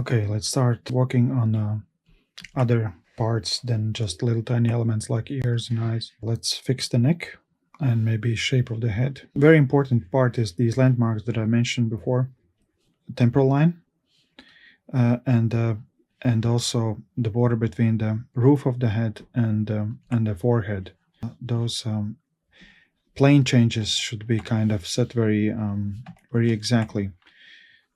Okay, let's start working on other parts than just little tiny elements like ears and eyes. Let's fix the neck and maybe shape of the head. Very important part is these landmarks that I mentioned before. Temporal line and also the border between the roof of the head and the forehead. Those plane changes should be kind of set very exactly.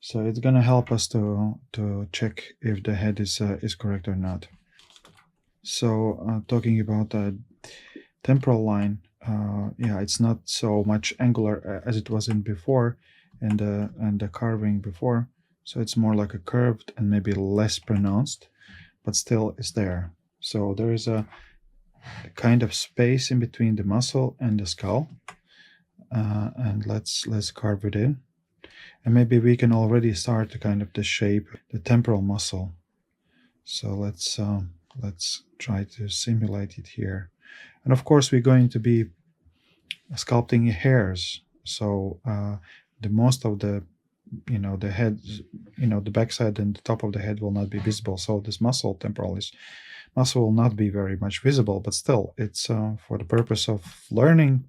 So it's gonna help us to check if the head is correct or not. So talking about the temporal line, yeah, it's not so much angular as it was in before, and the carving before. So it's more like a curved and maybe less pronounced, but still is there. So there is a kind of space in between the muscle and the skull, and let's carve it in. And maybe we can already start to kind of the shape, the temporal muscle. So let's try to simulate it here. And of course, we're going to be sculpting hairs. So the most of the, the head, the backside and the top of the head will not be visible. So this muscle, temporalis muscle, will not be very much visible. But still, it's for the purpose of learning.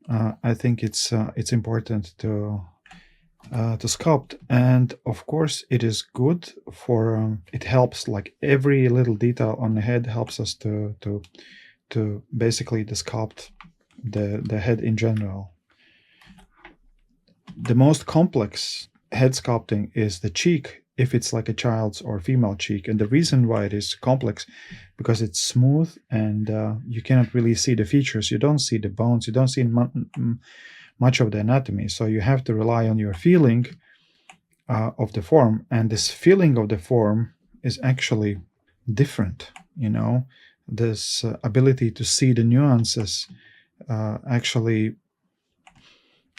I think it's important to sculpt, and of course it is good for it helps, like every little detail on the head helps us to basically sculpt the head in general. The most complex head sculpting is the cheek, if it's like a child's or female cheek, and the reason why it is complex because it's smooth and you cannot really see the features, you don't see the bones, you don't see much of the anatomy, so you have to rely on your feeling of the form, and this feeling of the form is actually different. This ability to see the nuances actually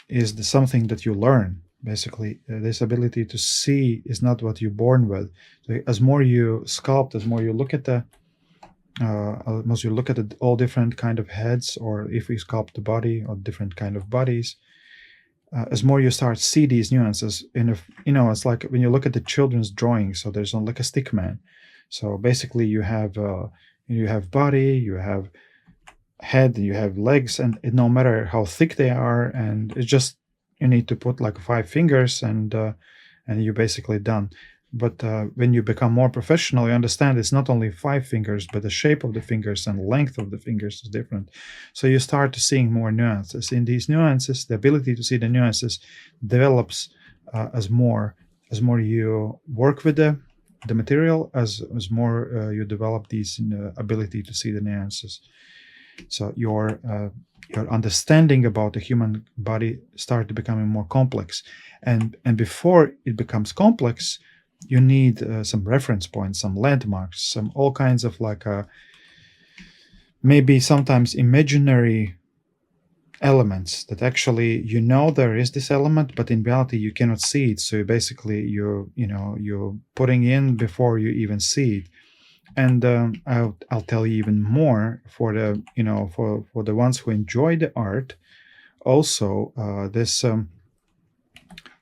is something that you learn. Basically, this ability to see is not what you're born with. So as more you sculpt, as more you look at the all different kind of heads, or if we sculpt the body or different kind of bodies, as more you start see these nuances it's like when you look at the children's drawings. So there's like a stick man. So basically you have body, you have head, you have legs, and no matter how thick they are, and it's just you need to put like 5 fingers and you're basically done. But when you become more professional, you understand it's not only 5 fingers, but the shape of the fingers and length of the fingers is different. So you start to seeing more nuances. In these nuances, the ability to see the nuances develops as more you work with the material, as more you develop these ability to see the nuances. So your understanding about the human body starts becoming more complex, and before it becomes complex, you need some reference points, some landmarks, some all kinds of like maybe sometimes imaginary elements that actually there is this element, but in reality you cannot see it. So basically you're putting in before you even see it. And I'll tell you even more for the for the ones who enjoy the art. Also, this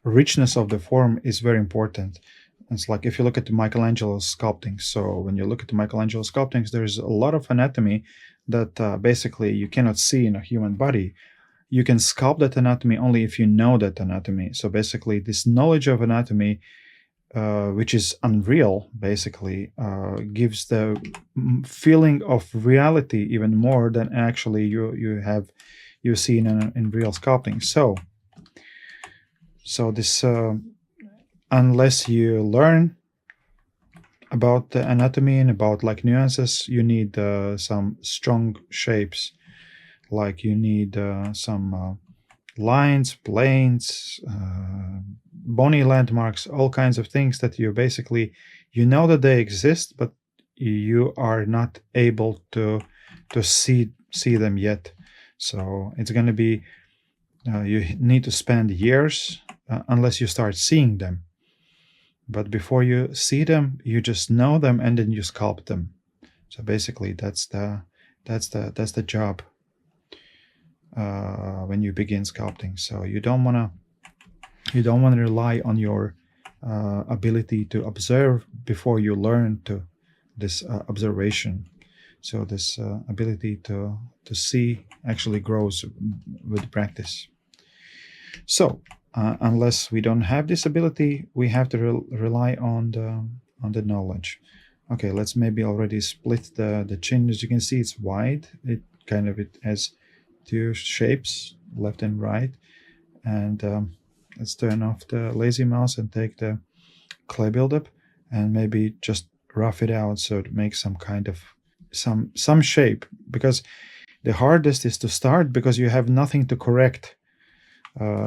richness of the form is very important. It's like if you look at the Michelangelo's sculpting. So when you look at the Michelangelo sculptings, there's a lot of anatomy that basically you cannot see in a human body. You can sculpt that anatomy only if you know that anatomy. So basically, this knowledge of anatomy, which is unreal, basically gives the feeling of reality even more than actually you see in real sculpting. So this unless you learn about the anatomy and about like nuances, you need some strong shapes, like you need some lines, planes, bony landmarks, all kinds of things that you basically that they exist, but you are not able to see them yet. So it's going to be you need to spend years unless you start seeing them. But before you see them, you just know them, and then you sculpt them. So basically, that's the job when you begin sculpting. So you don't want to rely on your ability to observe before you learn to this observation. So this ability to see actually grows with practice. So unless we don't have this ability, we have to rely on the knowledge. Okay, let's maybe already split the chin. As you can see, it's wide. It has two shapes, left and right. And let's turn off the lazy mouse and take the clay buildup and maybe just rough it out so it makes some kind of some shape, because the hardest is to start because you have nothing to correct.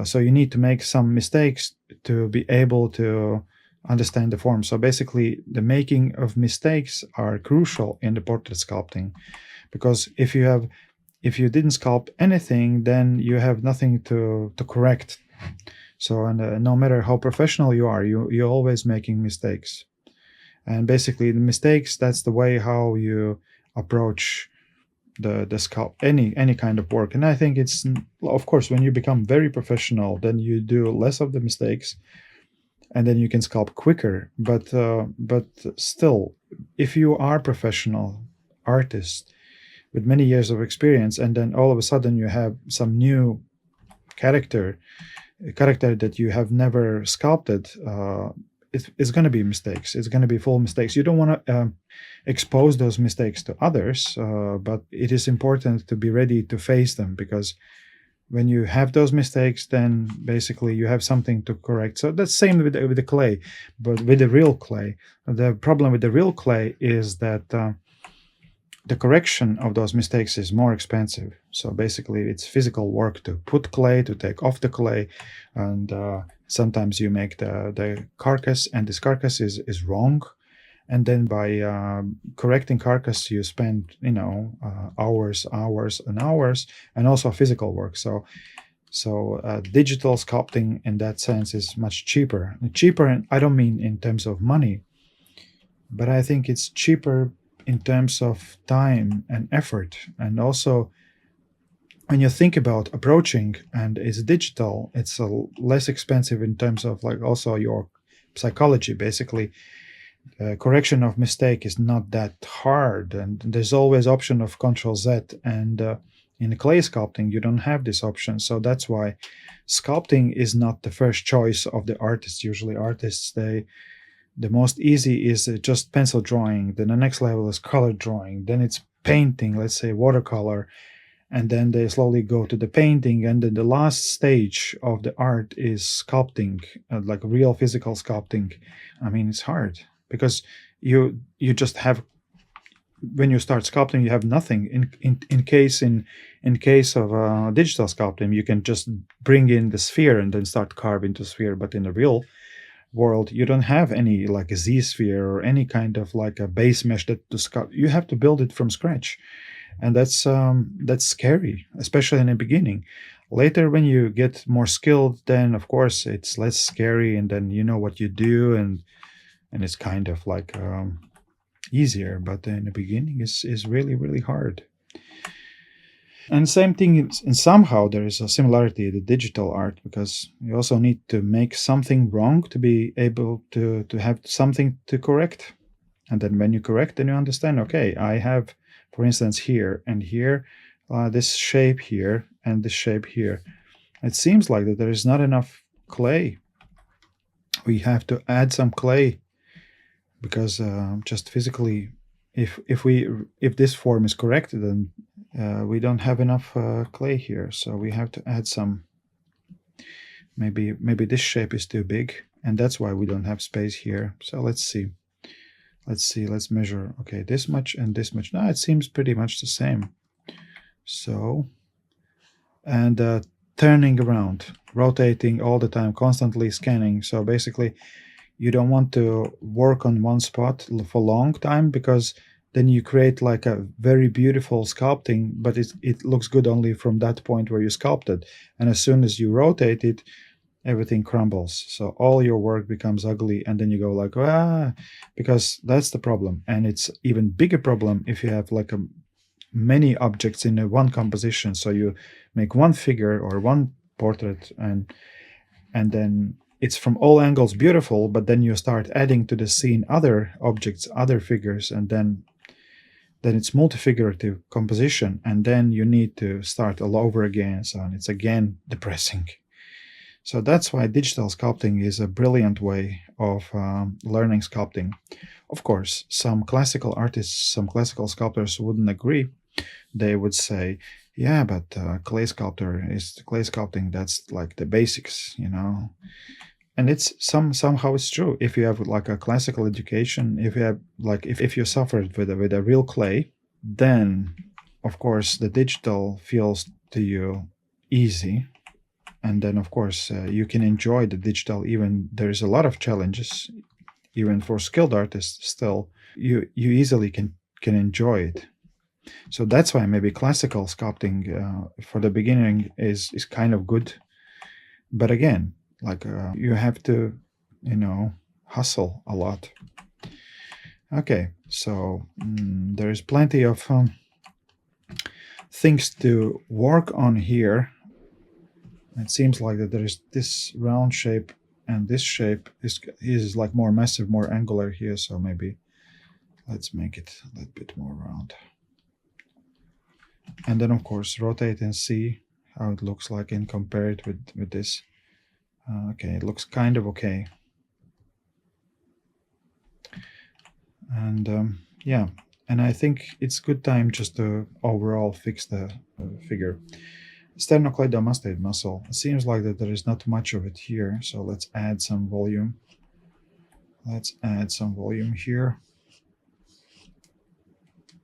So you need to make some mistakes to be able to understand the form. So basically the making of mistakes are crucial in the portrait sculpting, because if you didn't sculpt anything, then you have nothing to correct. So and no matter how professional you are, you're always making mistakes. And basically the mistakes, that's the way how you approach the sculpt any kind of work. And I think it's, of course, when you become very professional, then you do less of the mistakes and then you can sculpt quicker. But still, if you are professional artist with many years of experience, and then all of a sudden you have some new character that you have never sculpted, it's going to be mistakes. It's going to be full mistakes. You don't want to expose those mistakes to others, but it is important to be ready to face them, because when you have those mistakes, then basically you have something to correct. So that's same with the clay, but with the real clay. The problem with the real clay is that the correction of those mistakes is more expensive. So basically it's physical work to put clay, to take off the clay, and sometimes you make the carcass, and this carcass is wrong. And then by correcting carcass, you spend, hours and hours, and also physical work. So digital sculpting in that sense is much cheaper. Cheaper, and I don't mean in terms of money, but I think it's cheaper in terms of time and effort. And also when you think about approaching and it's digital, it's less expensive in terms of also your psychology. Basically, correction of mistake is not that hard, and there's always option of Ctrl-Z, and in clay sculpting you don't have this option. So that's why sculpting is not the first choice of the artists. Usually artists, the most easy is just pencil drawing, then the next level is color drawing, then it's painting, let's say watercolor, and then they slowly go to the painting, and then the last stage of the art is sculpting, like real physical sculpting. I mean, it's hard because you just have, when you start sculpting, you have nothing. In case of digital sculpting, you can just bring in the sphere and then start carving the sphere. But in the real world, you don't have any like a Z-sphere or any kind of like a base mesh that to sculpt. You have to build it from scratch, and that's scary, especially in the beginning. Later, when you get more skilled, then of course it's less scary, and then you know what you do, and it's kind of like easier. But in the beginning, is really, really hard. And same thing, and somehow there is a similarity to digital art, because you also need to make something wrong to be able to have something to correct. And then when you correct, then you understand, okay, I have, for instance, here and here, this shape here and this shape here. It seems like that there is not enough clay. We have to add some clay, because just physically, if this form is correct, then we don't have enough clay here, so we have to add some. Maybe this shape is too big, and that's why we don't have space here. So let's see. Let's measure. Okay, this much and this much. Now it seems pretty much the same. So, and turning around, rotating all the time, constantly scanning. So basically, you don't want to work on one spot for a long time, because then you create like a very beautiful sculpting, but it looks good only from that point where you sculpted. And as soon as you rotate it, everything crumbles. So all your work becomes ugly, and then you go like, because that's the problem. And it's even bigger problem if you have like many objects in one composition. So you make one figure or one portrait, and then it's from all angles beautiful, but then you start adding to the scene other objects, other figures, and then it's multifigurative composition, and then you need to start all over again, so it's again depressing. So that's why digital sculpting is a brilliant way of learning sculpting. Of course, some classical artists, some classical sculptors wouldn't agree. They would say, yeah, but clay sculpting, that's like the basics, you know. And it's somehow it's true. If you have like a classical education, if you have like if you suffered with a real clay, then of course the digital feels to you easy, and then of course you can enjoy the digital. Even there's a lot of challenges, even for skilled artists. Still, you easily can enjoy it. So that's why maybe classical sculpting for the beginning is kind of good. But again, like you have to, you know, hustle a lot. Okay, so there's plenty of things to work on here. It seems like that there is this round shape and this shape is like more massive, more angular here. So maybe let's make it a little bit more round. And then of course rotate and see how it looks like and compare it with this. Okay, it looks kind of okay. And yeah, and I think it's good time just to overall fix the figure. Sternocleidomastoid muscle. It seems like that there is not much of it here, so let's add some volume. Let's add some volume here.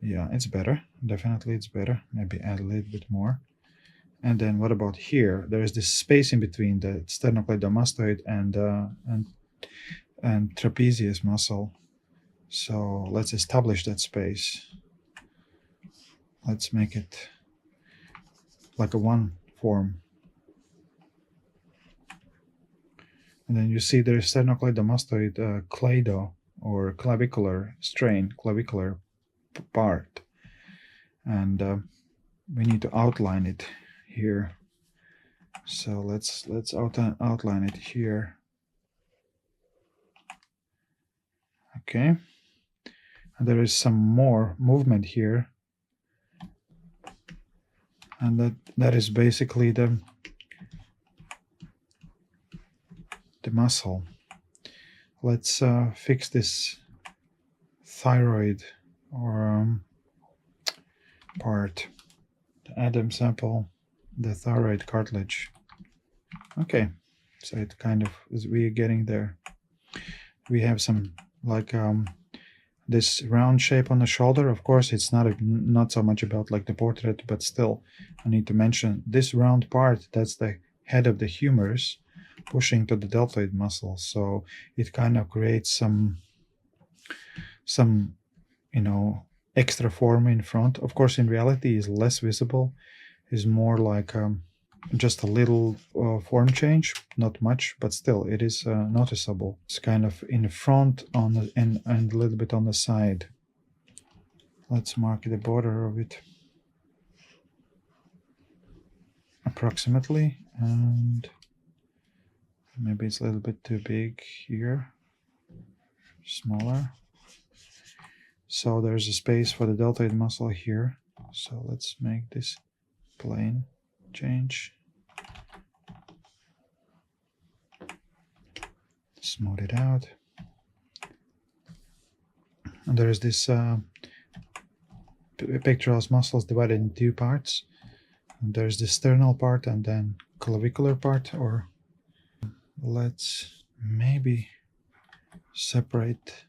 Yeah, it's better. Definitely it's better. Maybe add a little bit more. And then what about here? There is this space in between the sternocleidomastoid and trapezius muscle. So let's establish that space. Let's make it like a one form. And then you see there is sternocleidomastoid clado or clavicular strain, clavicular part. And we need to outline it here. So let's outline it here. Okay. And there is some more movement here. And that is basically the muscle. Let's fix this thyroid or part. The Adam sample, the thyroid cartilage. Okay, so it kind of is, we are getting there. We have some like this round shape on the shoulder. Of course, it's not so much about like the portrait, but still, I need to mention this round part. That's the head of the humerus pushing to the deltoid muscle. So it kind of creates some you know, extra form in front. Of course, in reality, is less visible. Is more like just a little form change, not much, but still it is noticeable. It's kind of in front on the and a little bit on the side. Let's mark the border of it approximately, and maybe it's a little bit too big here, smaller. So there's a space for the deltoid muscle here. So let's make this plane change. Smooth it out. And there is this pectoralis muscles divided in two parts. And there's the sternal part and then clavicular part. Or let's maybe separate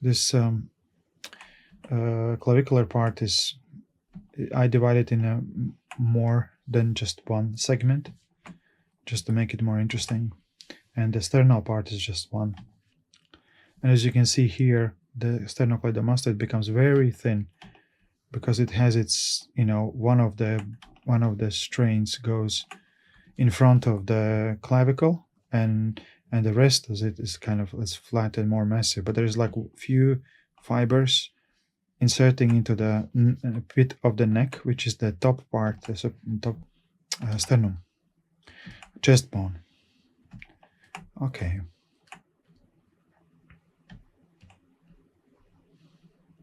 this clavicular part. Is I divide it in a more than just one segment, just to make it more interesting. And the sternal part is just one. And as you can see here, the sternocleidomastoid becomes very thin because it has its, you know, one of the strains goes in front of the clavicle, and the rest of it is kind of less flat and more massive. But there's like few fibers inserting into the pit of the neck, which is the top part, the top sternum, chest bone. Okay.